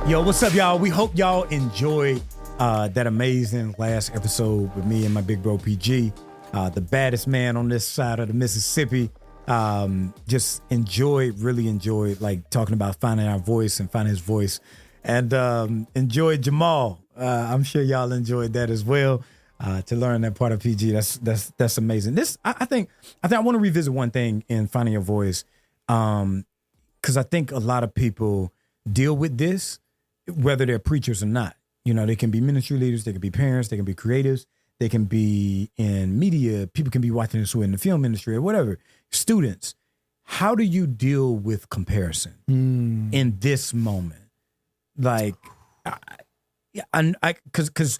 Yo, what's up, y'all? We hope y'all enjoyed that amazing last episode with me and my big bro PG, the baddest man on this side of the Mississippi. Just really enjoyed like talking about finding our voice and finding his voice, and enjoyed Jamal. I'm sure y'all enjoyed that as well. To learn that part of PG, that's amazing. I think I want to revisit one thing in finding your voice, because I think a lot of people deal with this, whether they're preachers or not. You know, they can be ministry leaders, they can be parents, they can be creatives, they can be in media. People can be watching this in the film industry or whatever. Students, how do you deal with comparison in this moment? Like, because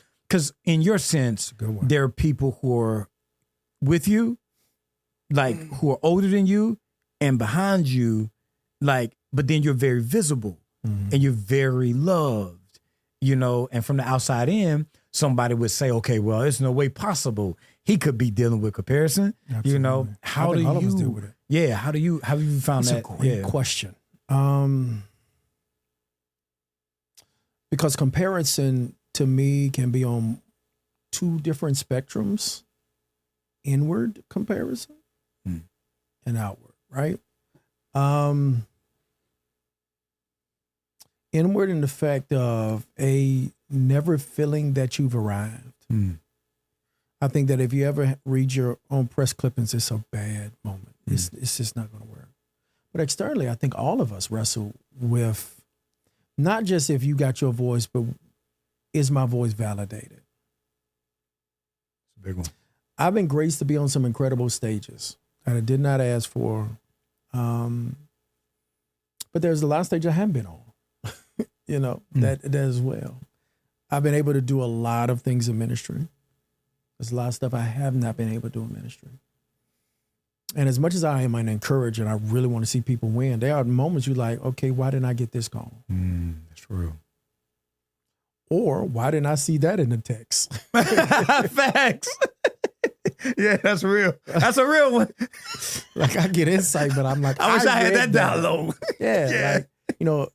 in your sense, there are people who are with you, like who are older than you and behind you, like, but then you're very visible and you're very loved, you know, and from the outside in, somebody would say, okay, well, there's no way possible he could be dealing with comparison. Absolutely. You know, how do you deal with it? Yeah, how have you found that? That's a great question. Because comparison to me can be on two different spectrums: inward comparison and outward, right? Inward in the fact of never feeling that you've arrived. I think that if you ever read your own press clippings, it's a bad moment. It's just not going to work. But externally, I think all of us wrestle with not just if you got your voice, but is my voice validated? It's a big one. I've been graced to be on some incredible stages that I did not ask for. But there's a lot of stages I haven't been on, you know, that as well. I've been able to do a lot of things in ministry. There's a lot of stuff I have not been able to do in ministry. And as much as I am an encourager and I really want to see people win, there are moments you're like, okay, why didn't I get this call? That's real. Or why didn't I see that in the text? Facts. Yeah, that's real. That's a real one. Like I get insight, but I'm like, I wish I had that download. Yeah. Like, you know,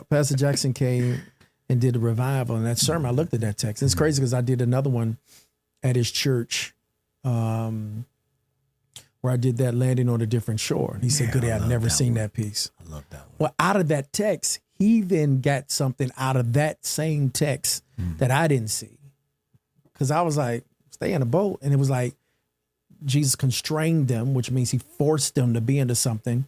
Pastor Jackson came and did a revival in that sermon. I looked at that text. It's crazy because I did another one at his church where I did that landing on a different shore. And he said, Goody, I've never seen that piece. I love that one. Well, out of that text, he then got something out of that same text that I didn't see. Because I was like, stay in a boat. And it was like, Jesus constrained them, which means he forced them to be into something.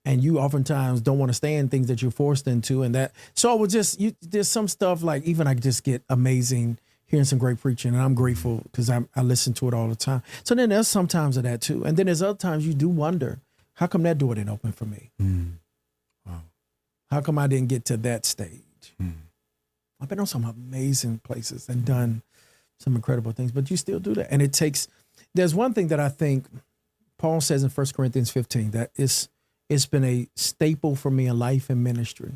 And you oftentimes don't want to stay in things that you're forced into. And that, so it was just, there's some stuff like, even I just get amazing hearing some great preaching. And I'm grateful because I listen to it all the time. So then there's some times of that too. And then there's other times you do wonder, how come that door didn't open for me? Wow. How come I didn't get to that stage? I've been on some amazing places and done some incredible things, but you still do that. And it takes, there's one thing that I think Paul says in 1 Corinthians 15, that it's been a staple for me in life and ministry.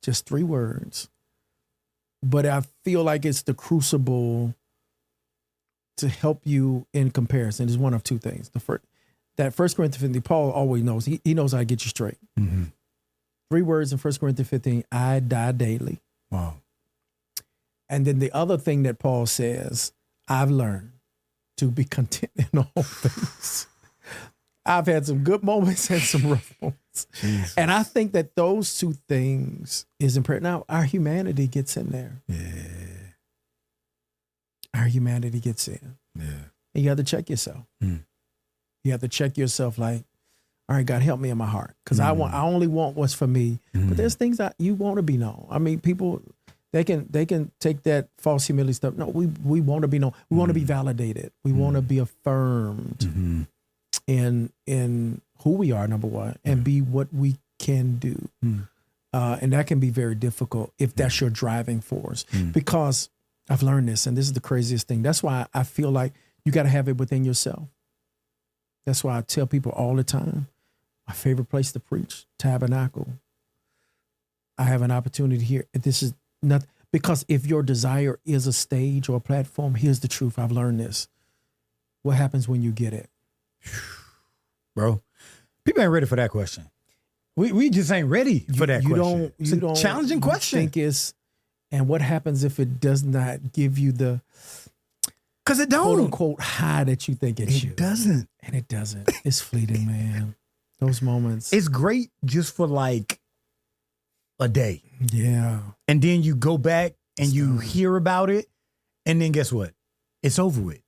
Just 3 words. But I feel like it's the crucible to help you in comparison. It's one of 2 things. The first, that 1 Corinthians 15, Paul always knows. He knows how to get you straight. 3 words in 1 Corinthians 15, I die daily. Wow. And then the other thing that Paul says, I've learned to be content in all things. I've had some good moments and some rough moments. Jesus. And I think that those 2 things is important. Now, our humanity gets in there. Yeah. Our humanity gets in. Yeah. And you have to check yourself. You have to check yourself like, all right, God, help me in my heart. Because I only want what's for me. But there's things that you want to be known. I mean, people, they can take that false humility stuff. No, we want to be known. We want to be validated. We want to be affirmed in who we are, number one, and be what we can do. And that can be very difficult if that's your driving force. Because I've learned this, and this is the craziest thing. That's why I feel like you got to have it within yourself. That's why I tell people all the time, my favorite place to preach, Tabernacle. I have an opportunity here. This is not, because if your desire is a stage or a platform, here's the truth. I've learned this. What happens when you get it? Bro, people ain't ready for that question. We just ain't ready for that question. It's a challenging question. Think it's, and what happens if it does not give you the, because it don't, quote unquote, high that you think it should. It doesn't. And it doesn't. It's fleeting, man. Those moments. It's great just for like a day. Yeah. And then you go back and you hear about it. And then guess what? It's over with.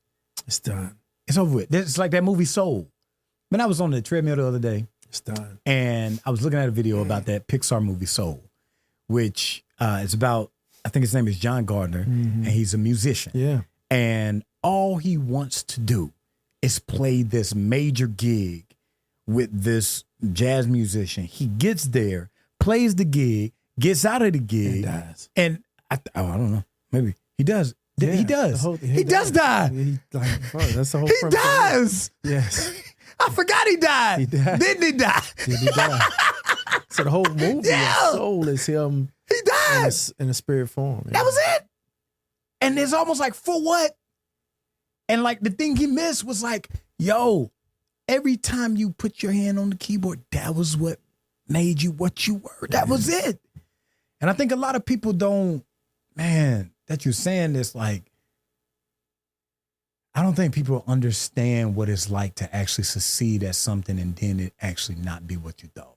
It's done. It's over with. It's like that movie Soul. When I was on the treadmill the other day. It's done. And I was looking at a video about that Pixar movie Soul, which is about, I think his name is John Gardner, and he's a musician. Yeah. And all he wants to do is play this major gig with this jazz musician. He gets there, plays the gig, gets out of the gig, and dies. And I don't know, maybe he does. Yeah, he does. He does die. That's the whole. He dies. Yes. I forgot he died. He died. Didn't he die? Did he die? So the whole movie, Soul, is him. He died in a spirit form. That was it. And it's almost like, for what? And like the thing he missed was like, yo, every time you put your hand on the keyboard, that was what made you what you were. That was it. And I think a lot of people don't, man, that you're saying this, like, I don't think people understand what it's like to actually succeed at something and then it actually not be what you thought.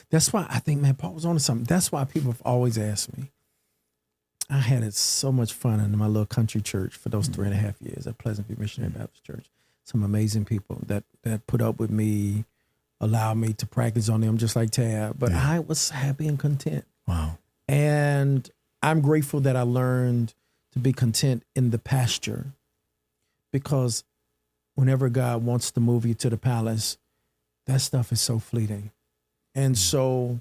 That's why I think, man, Paul was on to something. That's why people have always asked me. I had it so much fun in my little country church for those 3.5 years at Pleasant View Missionary Baptist Church. Some amazing people that put up with me, allowed me to practice on them just like Tab. But I was happy and content. Wow. And I'm grateful that I learned to be content in the pasture, because whenever God wants to move you to the palace, that stuff is so fleeting. And so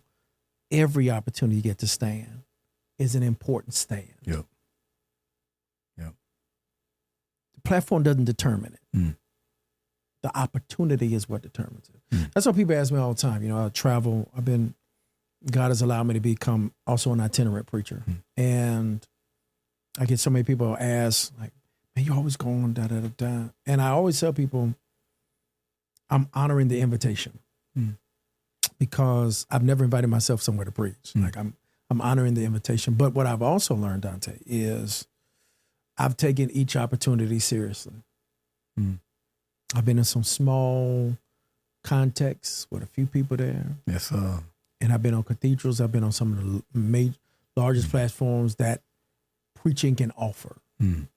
every opportunity you get to stand is an important stand. Yep. The platform doesn't determine it. The opportunity is what determines it. That's what people ask me all the time. You know, I travel. God has allowed me to become also an itinerant preacher. And I get so many people ask, like, man, you always going da-da-da-da. And I always tell people, I'm honoring the invitation because I've never invited myself somewhere to preach. Like I'm honoring the invitation. But what I've also learned, Dante, is I've taken each opportunity seriously. I've been in some small contexts with a few people there. Yes, sir. And I've been on cathedrals. I've been on some of the largest platforms that preaching can offer. But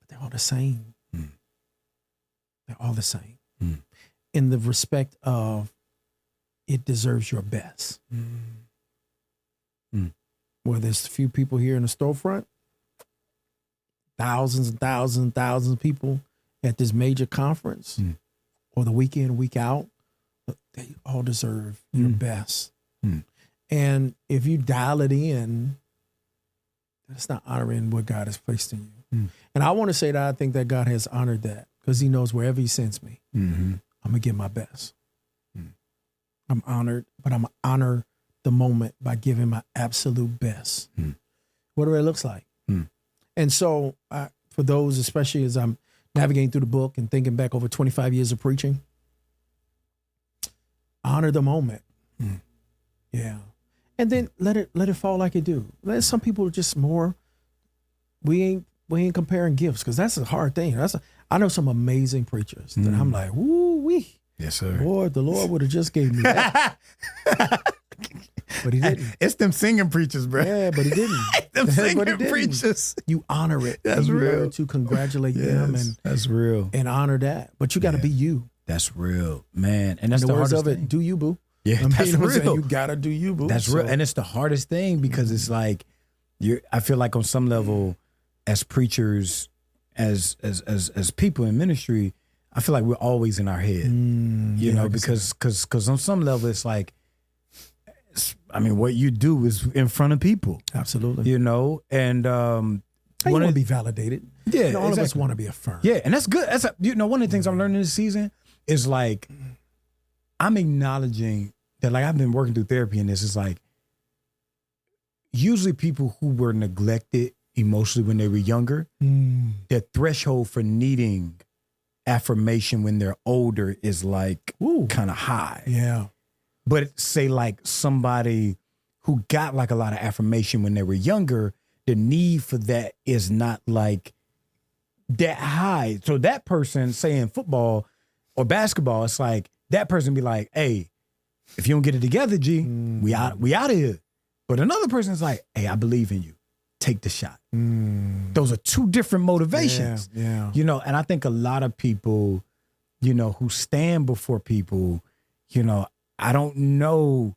they're all the same. They're all the same. In the respect of it deserves your best. Where there's a few people here in the storefront, thousands and thousands and thousands of people at this major conference, or the week in, week out, they all deserve your best. And if you dial it in, that's not honoring what God has placed in you. And I want to say that I think that God has honored that, because he knows wherever he sends me, I'm going to give my best. I'm honored, but I'm going to honor the moment by giving my absolute best, whatever it looks like. And so for those, especially as I'm navigating through the book and thinking back over 25 years of preaching, honor the moment. Yeah. And then let it fall like it do. Let some people just more, we ain't comparing gifts, because that's a hard thing. I know some amazing preachers that I'm like, woo-wee. Yes, sir. Boy, the Lord would have just gave me that. But he didn't. It's them singing preachers, bro. Yeah, but he didn't. Them singing preachers. You honor it. That's real. You learn to congratulate them, and that's real. And honor that. But you got to be you. That's real, man. And that's the words hardest of it. thing. Do you, boo? Yeah, that's real. You gotta do you, boo. That's real, and it's the hardest thing, because it's like I feel like on some level, as preachers, as people in ministry, I feel like we're always in our head, you know, because on some level it's like, I mean, what you do is in front of people, absolutely, you know, and you want to be validated. Yeah, you know, all of us want to be affirmed. Yeah, and that's good. That's one of the things I'm learning this season is like, I'm acknowledging that, like, I've been working through therapy, and this is like, usually people who were neglected emotionally when they were younger, their threshold for needing affirmation when they're older is like kind of high. Yeah. But say like somebody who got like a lot of affirmation when they were younger, the need for that is not like that high. So that person, say in football or basketball, it's like that person be like, hey, if you don't get it together, G, we out of here. But another person's like, hey, I believe in you. Take the shot. Those are two different motivations. Yeah. You know, and I think a lot of people, you know, who stand before people, you know, I don't know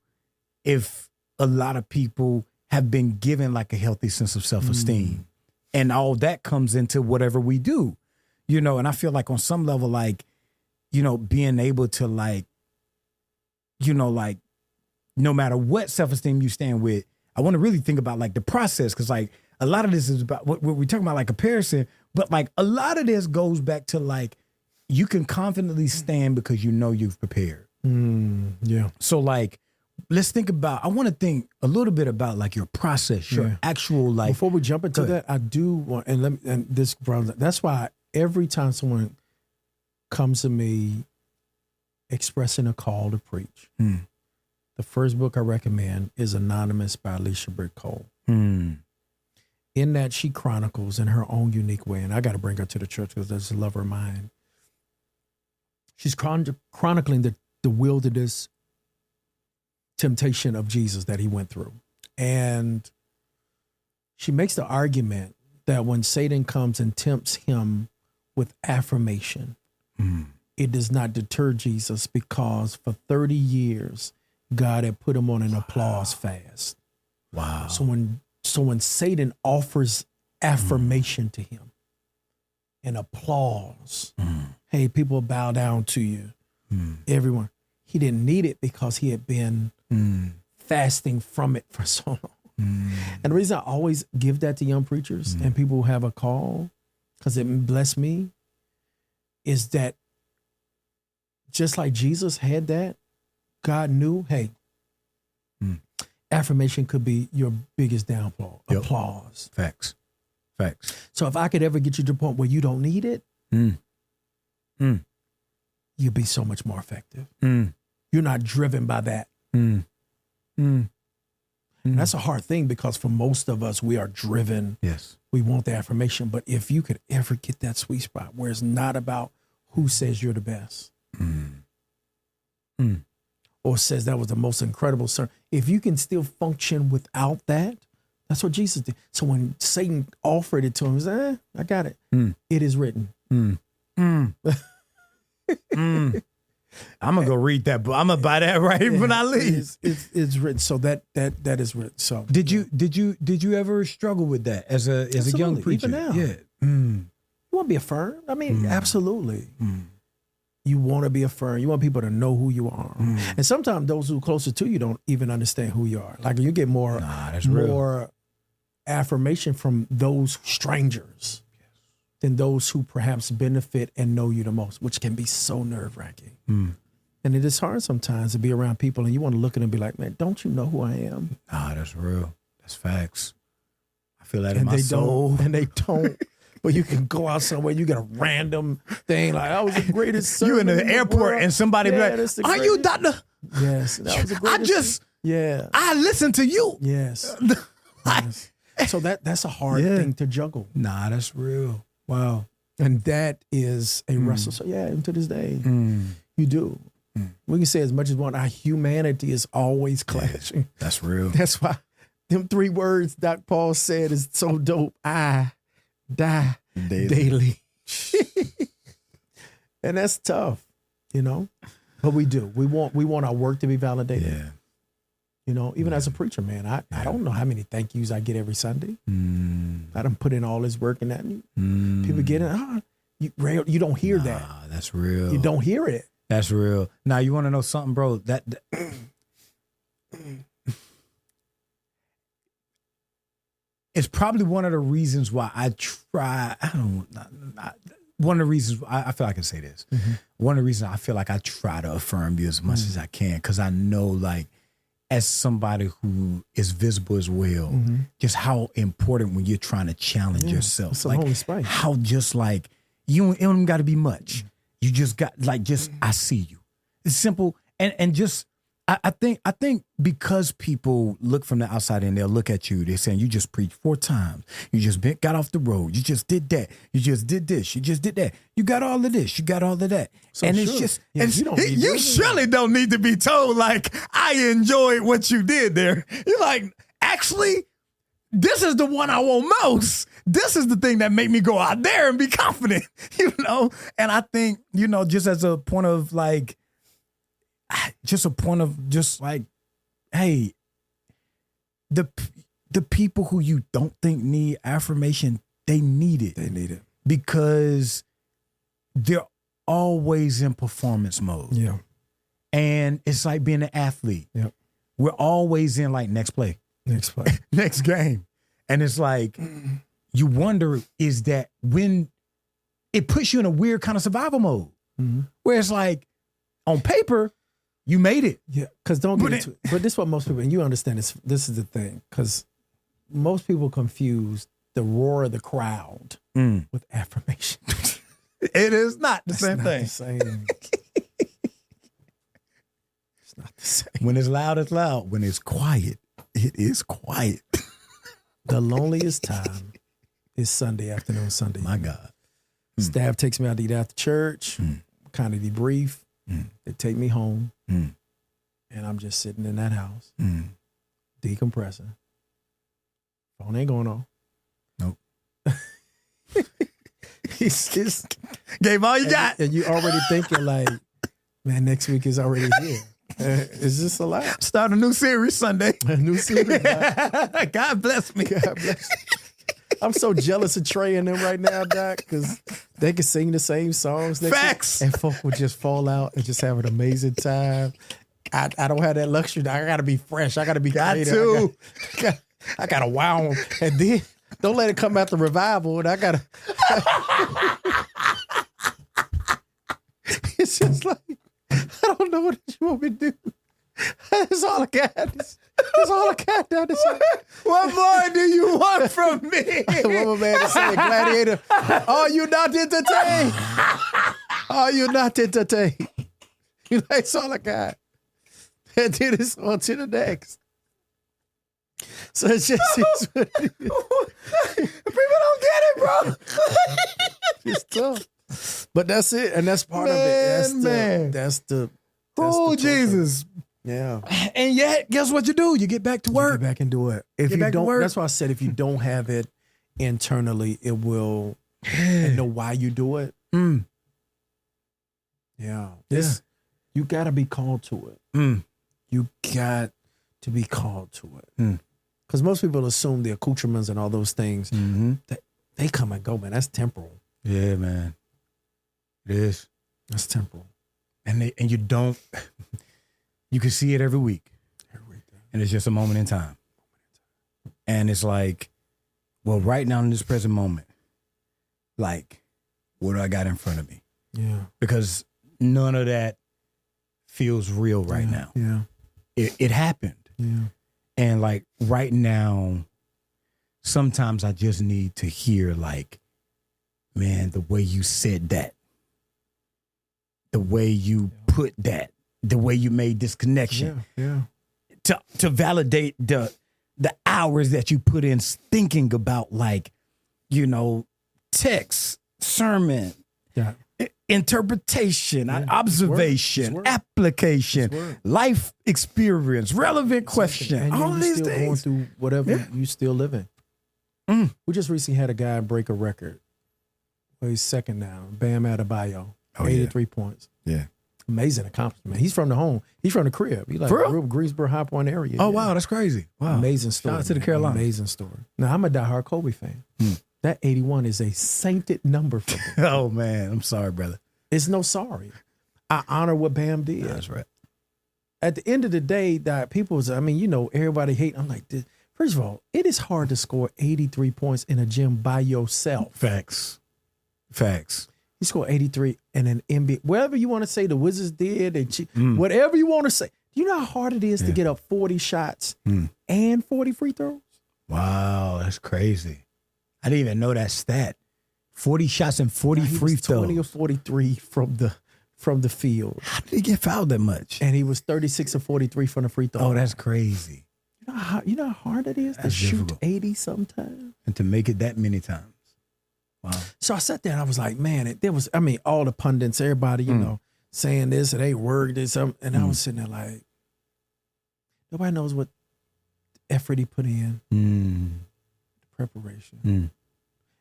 if a lot of people have been given like a healthy sense of self-esteem. And all that comes into whatever we do, you know, and I feel like on some level, like, you know, being able to like, you know, like no matter what self-esteem you stand with, I want to really think about like the process. Cause like a lot of this is about what we're talking about, like comparison, but like a lot of this goes back to like, you can confidently stand because you know you've prepared. Yeah. So like, let's think about, I want to think a little bit about like your process, your actual like. Before we jump into that, I do want, and this, that's why every time someone comes to me expressing a call to preach, the first book I recommend is Anonymous by Alicia Britt Cole. In that she chronicles in her own unique way, and I got to bring her to the church because that's a lover of mine. She's chronicling the wilderness temptation of Jesus that he went through. And she makes the argument that when Satan comes and tempts him with affirmation, it does not deter Jesus because for 30 years, God had put him on an applause fast. Wow. So when Satan offers affirmation to him and applause, hey, people bow down to you, everyone, he didn't need it because he had been fasting from it for so long. And the reason I always give that to young preachers and people who have a call, because it blessed me, is that just like Jesus had that, God knew, hey, affirmation could be your biggest downfall. Yep. Applause. Facts. So if I could ever get you to the point where you don't need it, you'd be so much more effective. You're not driven by that. That's a hard thing because for most of us, we are driven. Yes. We want the affirmation. But if you could ever get that sweet spot where it's not about who says you're the best or says that was the most incredible sermon, if you can still function without that, that's what Jesus did. So when Satan offered it to him, he said, I got it. It is written. I'm gonna go read that book. I'm gonna buy that right when I leave. It's written. So that is written. So did you ever struggle with that as a young preacher? Even now, yeah. You want to be affirmed. I mean, absolutely. You want to be affirmed. You want people to know who you are. And sometimes those who are closer to you don't even understand who you are. Like you get more affirmation from those strangers than those who perhaps benefit and know you the most, which can be so nerve-wracking. And it is hard sometimes to be around people and you want to look at them and be like, man, don't you know who I am? Nah, that's real. That's facts. I feel that in my soul. And they don't. But you can go out somewhere, you get a random thing like, I was the greatest You in sermon the airport world. and somebody be like, that's the are you greatest." Dr.? Yes. That was the greatest. I listen to you. Yes. Yes. So that's a hard thing to juggle. Nah, that's real. Wow. And that is a wrestle. So and to this day, you do. We can say as much as one, our humanity is always clashing. That's real. That's why them 3 words Dr. Paul said is so dope. I die daily. And that's tough, you know, but we do. We want our work to be validated. Yeah. You know, even as a preacher, man, I don't know how many thank yous I get every Sunday. I done put in all this work in that. People get it. You don't hear that. That's real. You don't hear it. That's real. Now, you want to know something, bro? That it's probably one of the reasons why I try. One of the reasons I feel I can say this. One of the reasons I feel like I try to affirm you as much as I can, because I know, like, as somebody who is visible as well, just how important when you're trying to challenge yourself. It's a like, holy space. How just like you don't got to be much. You just got like I see you. It's simple and just I think because people look from the outside and they'll look at you, they're saying you just preached 4 times. You just got off the road. You just did that. You just did this. You just did that. You got all of this. You got all of that. So and sure. it's just, Yeah, and you surely don't need to be told like, I enjoyed what you did there. You're like, actually, this is the one I want most. This is the thing that made me go out there and be confident, And I think, just as a point of like, hey, the people who you don't think need affirmation, they need it. They need it. Because they're always in performance mode. Yeah. And it's like being an athlete. Yep. We're always in like next play. Next play. Next game. And it's like, you wonder, is that when it puts you in a weird kind of survival mode, where it's like, on paper, you made it. Yeah, because don't get into it. But this is what most people, and you understand this is the thing, because most people confuse the roar of the crowd with affirmation. It is not the same thing. The same. It's not the same. When it's loud, it's loud. When it's quiet, it is quiet. The loneliest time is Sunday afternoon, Sunday. My God. Staff takes me out to eat after church, kind of debrief. They take me home, and I'm just sitting in that house, decompressing. Phone ain't going on. Nope. He's just gave all you got. And you already thinking like, man, next week is already here. Is this a lot? Start a new series Sunday. A new series. God bless me. God bless me. I'm so jealous of Trey and them right now, Doc, because they can sing the same songs. Facts. And folk will just fall out and just have an amazing time. I don't have that luxury. I got to be fresh. I got to be creative. I got to wow them. And then don't let it come out the revival. And I got to. It's just like, I don't know what you want me to do. That's all I got. That's all I got. What more do you want from me? What my man is saying, Gladiator, are you not entertained? Are you not entertained? That's all I got. And then it's on to the next. So it's just it's what it is. People don't get it, bro. It's tough. But that's it. And that's part of it. That's the Jesus. Yeah. And yet, guess what you do? You get back to work. You get back and do it. If Get you back to don't, work. that's why I said if you don't have it internally, it will and know why you do it. Yeah. You gotta be called to it. You got to be called to it. Because most people assume the accoutrements and all those things, they come and go, man. That's temporal. Yeah, man. It is. That's temporal. And you don't. You can see it every week. And it's just a moment in time. And it's like, well, right now in this present moment, like, what do I got in front of me? Yeah. Because none of that feels real right now. Yeah. It happened. Yeah. And like right now, sometimes I just need to hear like, man, the way you said that, the way you put that, the way you made this connection, to validate the hours that you put in thinking about, like, text, sermon, interpretation, observation, application, life experience, relevant question, and all these still things. Going through whatever you still living. We just recently had a guy break a record. Well, he's second now. Bam Adebayo, 83 points. Yeah. Amazing accomplishment. He's from the home. He's from the crib. He like Greensboro, High Point area. Oh, wow. That's crazy. Wow. Amazing story. Shout out to the Carolina. Amazing story. Now, I'm a diehard Kobe fan. That 81 is a sainted number for me. Oh, man. I'm sorry, brother. It's no sorry. I honor what Bam did. That's right. At the end of the day, that people was, everybody hate. I'm like, first of all, it is hard to score 83 points in a gym by yourself. Facts. He scored 83 in an NBA. Whatever you want to say the Wizards did, whatever you want to say. Do you know how hard it is to get up 40 shots and 40 free throws? Wow, that's crazy. I didn't even know that stat. 40 shots and 40 free throws. 20 or 43 from the from the field. How did he get fouled that much? And he was 36 of 43 from the free throw. Oh, that's crazy. You know how hard it is to shoot 80 sometimes? And to make it that many times. Wow. So I sat there and I was like, man, all the pundits, everybody, you know, saying this, it ain't worked, and something. And I was sitting there like, nobody knows what effort he put in, the preparation.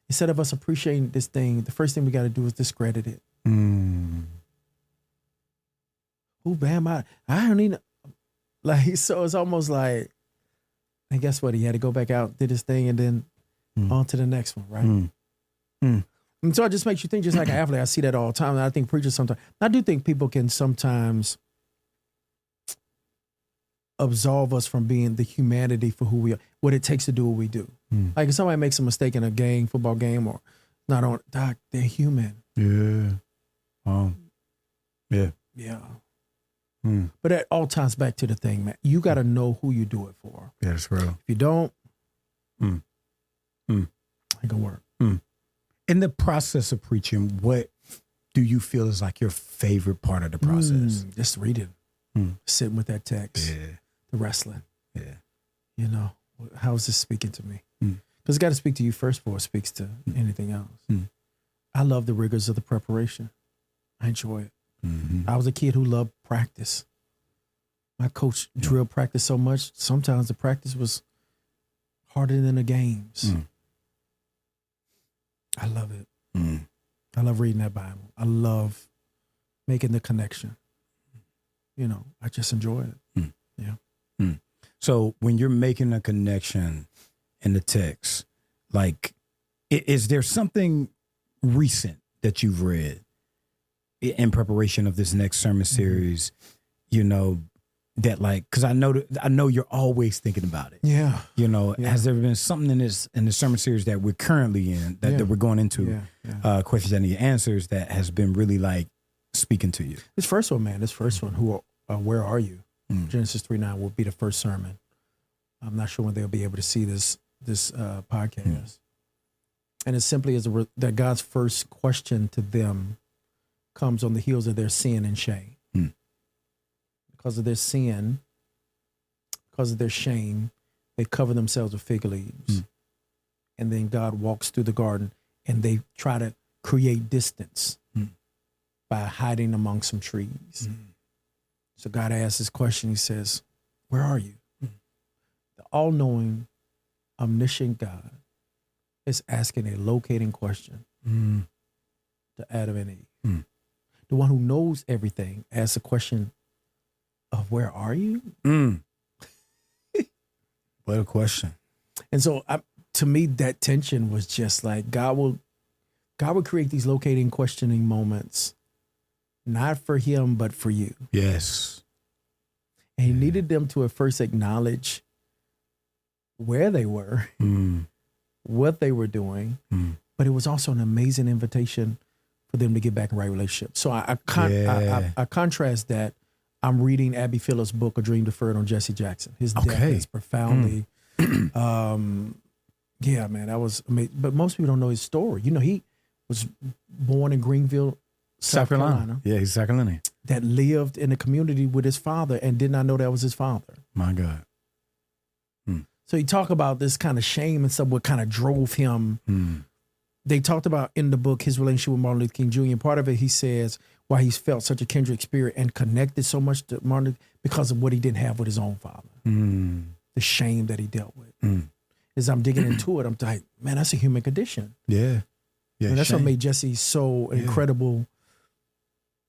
Instead of us appreciating this thing, the first thing we got to do is discredit it. Who am I? I don't even, like, so it's almost like, and guess what? He had to go back out, did his thing, and then on to the next one, right? And so it just makes you think, just like an athlete, I see that all the time. And I think preachers sometimes, I do think people can sometimes absolve us from being the humanity for who we are, what it takes to do what we do. Like if somebody makes a mistake in a game, football game, or not on, doc, they're human. Yeah. Yeah. Yeah. But that all ties back to the thing, man. You got to know who you do it for. Yeah, that's real. If you don't, it can work. In the process of preaching, what do you feel is like your favorite part of the process? Just reading, sitting with that text, the wrestling. Yeah. You know, how is this speaking to me? Because it's got to speak to you first before it speaks to anything else. I love the rigors of the preparation. I enjoy it. I was a kid who loved practice. My coach drilled practice so much, sometimes the practice was harder than the games. I love it. I love reading that Bible. I love making the connection. You know, I just enjoy it. Yeah. So when you're making a connection in the text, like, is there something recent that you've read in preparation of this next sermon series, you know, that like, because I know you're always thinking about it. Yeah. You know, has there been something in the sermon series that we're currently in, that we're going into, questions that need answers, that has been really like speaking to you? This first one, man, where are you? Genesis 3:9 will be the first sermon. I'm not sure when they'll be able to see this podcast. And it's simply that God's first question to them comes on the heels of their sin and shame. Because of their sin, because of their shame, they cover themselves with fig leaves. And then God walks through the garden and they try to create distance by hiding among some trees. So God asks this question. He says, where are you? The all-knowing, omniscient God is asking a locating question to Adam and Eve. The one who knows everything asks a question of where are you? What a question. And so to me, that tension was just like God would create these locating, questioning moments, not for him, but for you. Yes. And he needed them to at first acknowledge where they were, what they were doing, but it was also an amazing invitation for them to get back in right relationship. So I contrast that. I'm reading Abby Phillips' book, A Dream Deferred, on Jesse Jackson. His death is profoundly, yeah, man, that was amazing. But most people don't know his story. You know, he was born in Greenville, South Carolina. Yeah, he's South Carolina. That lived in a community with his father and did not know that was his father. My God. So he talked about this kind of shame and stuff, what kind of drove him. They talked about in the book his relationship with Martin Luther King Jr. And part of it, he says, why he's felt such a kindred spirit and connected so much to Martin because of what he didn't have with his own father. The shame that he dealt with. As I'm digging into it, I'm like, man, that's a human condition. Yeah. And that's what made Jesse so incredible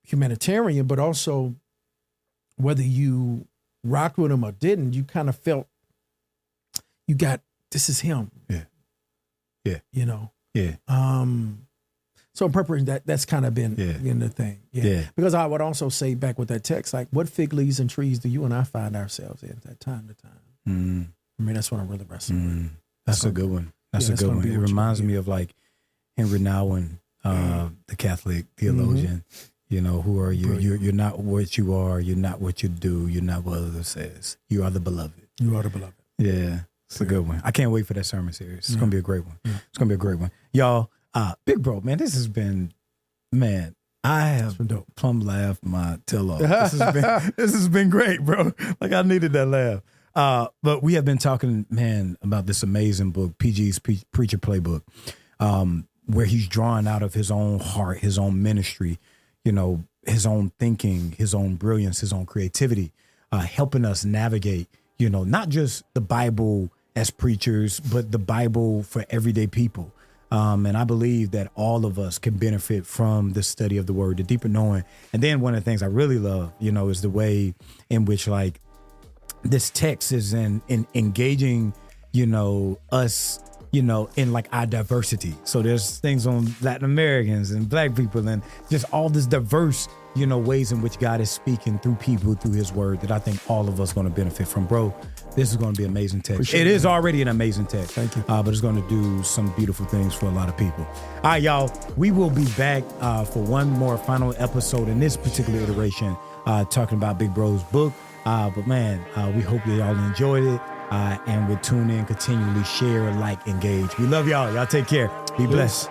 humanitarian, but also whether you rocked with him or didn't, you kind of felt this is him. Yeah. You know? Yeah. So in preparation, that's kind of been the thing. Yeah. Because I would also say back with that text, like, what fig leaves and trees do you and I find ourselves in at time to time? I mean, that's what I'm really wrestling with. That's a good one. That's a good one. It reminds me of like Henry Nouwen, the Catholic theologian. You know, who are you? You're not what you are. You're not what you do. You're not what others says. You are the beloved. You are the beloved. Yeah. It's a good one. I can't wait for that sermon series. It's going to be a great one. It's going to be a great one. Y'all, Big Bro, man, this has been, man, I have plumb laughed my tail off. This has been great, bro. Like I needed that laugh. But we have been talking, man, about this amazing book, PG's Preacher Playbook, where he's drawing out of his own heart, his own ministry, you know, his own thinking, his own brilliance, his own creativity, helping us navigate, you know, not just the Bible as preachers, but the Bible for everyday people. And I believe that all of us can benefit from the study of the word, the deeper knowing. And then one of the things I really love, you know, is the way in which like this text is in engaging, you know, us, you know, in like our diversity. So there's things on Latin Americans and Black people and just all this diverse, you know, ways in which God is speaking through people, through his word that I think all of us going to benefit from. Bro, this is going to be amazing text. It is already an amazing text. Thank you. But it's going to do some beautiful things for a lot of people. All right, y'all, we will be back for one more final episode in this particular iteration, talking about Big Bro's book. But man, we hope that y'all enjoyed it. And we'll tune in, continually share, like, engage. We love y'all. Y'all take care. Be blessed.